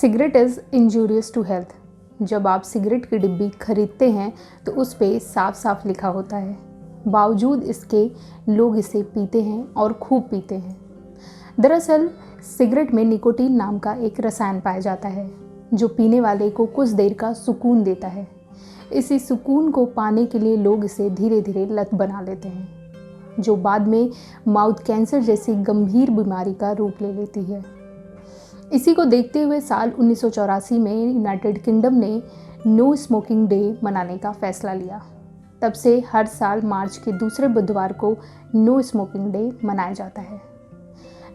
Cigarette is injurious to health. जब आप cigarette की डिब्बी खरीदते हैं तो उस पे साफ साफ लिखा होता है, बावजूद इसके लोग इसे पीते हैं और खूब पीते हैं। दरअसल सिगरेट में निकोटीन नाम का एक रसायन पाया जाता है जो पीने वाले को कुछ देर का सुकून देता है। इसी सुकून को पाने के लिए लोग इसे धीरे धीरे लत बना लेते हैं, जो बाद में माउथ कैंसर जैसी गंभीर बीमारी का रूप ले लेती है। इसी को देखते हुए साल 1984 में यूनाइटेड किंगडम ने नो स्मोकिंग डे मनाने का फैसला लिया। तब से हर साल मार्च के दूसरे बुधवार को नो स्मोकिंग डे मनाया जाता है।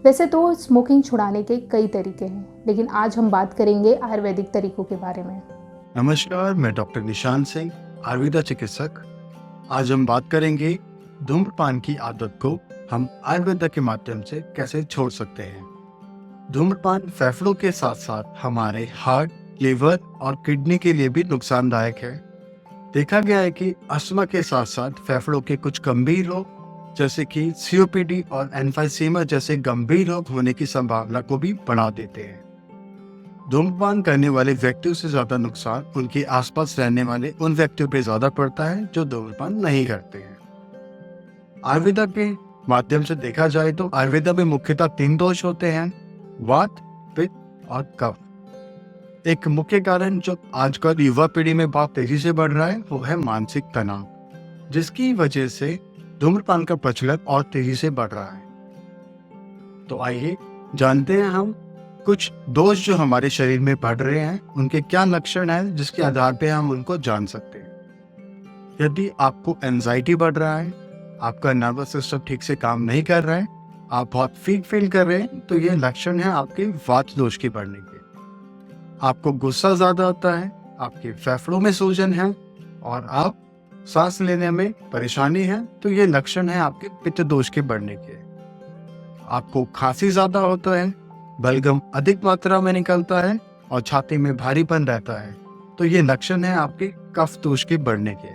वैसे तो स्मोकिंग छुड़ाने के कई तरीके हैं, लेकिन आज हम बात करेंगे आयुर्वेदिक तरीकों के बारे में। नमस्कार, मैं डॉक्टर निशान सिंह, आयुर्वेदा चिकित्सक। आज हम बात करेंगे धूम्रपान की आदत को हम आयुर्वेदा के माध्यम से कैसे छोड़ सकते हैं। धूम्रपान फेफड़ों के साथ साथ हमारे हार्ट, लिवर और किडनी के लिए भी नुकसानदायक है। देखा गया है कि अस्थमा के साथ साथ फेफड़ों के कुछ गंभीर रोग जैसे कि सीओपीडी और एम्फाइसीमा जैसे गंभीर रोग होने की संभावना को भी बढ़ा देते हैं। धूम्रपान करने वाले व्यक्तियों से ज्यादा नुकसान उनके आसपास रहने वाले उन व्यक्तियों पे ज्यादा पड़ता है जो धूम्रपान नहीं करते हैं। आयुर्वेदा के माध्यम से देखा जाए तो आयुर्वेदा में मुख्यतः 3 दोष होते हैं: वात, पित्त और कफ। एक मुख्य कारण जो आजकल युवा पीढ़ी में बहुत तेजी से बढ़ रहा है वो है मानसिक तनाव, जिसकी वजह से धूम्रपान का प्रचलन और तेजी से बढ़ रहा है। तो आइए जानते हैं हम कुछ दोष जो हमारे शरीर में बढ़ रहे हैं उनके क्या लक्षण हैं, जिसके आधार पे हम उनको जान सकते हैं। यदि आपको एंजाइटी बढ़ रहा है, आपका नर्वस सिस्टम ठीक से काम नहीं कर रहा है, आप बहुत वीक फील कर रहे हैं, तो ये लक्षण है आपके वात दोष के बढ़ने के। आपको गुस्सा ज्यादा आता है, आपके फेफड़ों में सूजन है और आप सांस लेने में परेशानी है, तो ये लक्षण है आपके पित्त दोष के बढ़ने के। आपको खांसी ज्यादा होता है, बलगम अधिक मात्रा में निकलता है और छाती में भारीपन रहता है, तो ये लक्षण है आपके कफ दोष के बढ़ने के।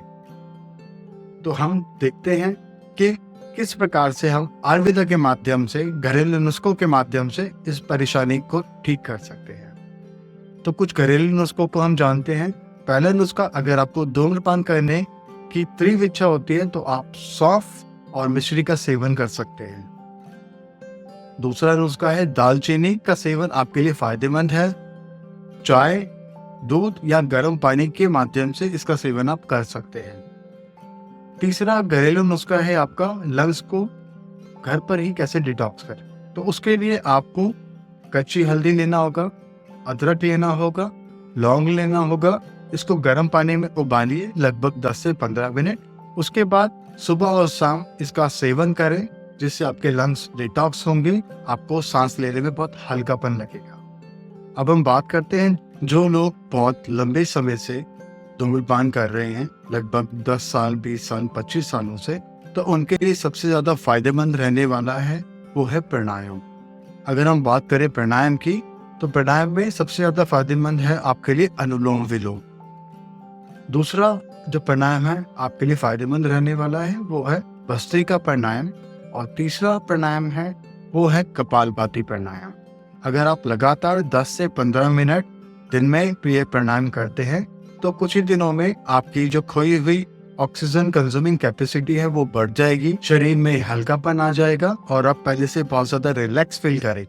तो हम देखते हैं कि किस प्रकार से हम आयुर्वेदा के माध्यम से, घरेलू नुस्खों के माध्यम से इस परेशानी को ठीक कर सकते हैं। तो कुछ घरेलू नुस्खों को हम जानते हैं। पहला नुस्खा, अगर आपको धूम्रपान करने की तीव्र इच्छा होती है तो आप सौंफ और मिश्री का सेवन कर सकते हैं। दूसरा नुस्खा है दालचीनी का सेवन आपके लिए फायदेमंद है। चाय, दूध या गर्म पानी के माध्यम से इसका सेवन आप कर सकते हैं। तीसरा घरेलू नुस्खा है आपका लंग्स को घर पर ही कैसे डिटॉक्स करें। तो उसके लिए आपको कच्ची हल्दी लेना होगा, अदरक लेना होगा, लौंग लेना होगा। इसको गर्म पानी में उबालिए लगभग 10 से 15 मिनट। उसके बाद सुबह और शाम इसका सेवन करें, जिससे आपके लंग्स डिटॉक्स होंगे, आपको सांस लेने में बहुत हल्कापन लगेगा। अब हम बात करते हैं जो लोग बहुत लंबे समय से धूम्रपान कर रहे हैं, लगभग 10 साल, 20 साल, 25 सालों से, तो उनके लिए सबसे ज्यादा फायदेमंद रहने वाला है वो है प्राणायाम। अगर हम बात करें प्राणायाम की, तो प्राणायाम में सबसे ज्यादा फायदेमंद है आपके लिए अनुलोम विलोम। दूसरा जो प्राणायाम है आपके लिए फायदेमंद रहने वाला है वो है भस्त्रिका प्राणायाम। और तीसरा प्राणायाम है वो है कपालभाति प्राणायाम। अगर आप लगातार 10 से 15 मिनट दिन में ये प्राणायाम करते हैं तो कुछ ही दिनों में आपकी जो खोई हुई ऑक्सीजन कंज्यूमिंग कैपेसिटी है वो बढ़ जाएगी, शरीर में हल्कापन आ जाएगा और आप पहले से बहुत ज्यादा रिलैक्स फील करेंगे।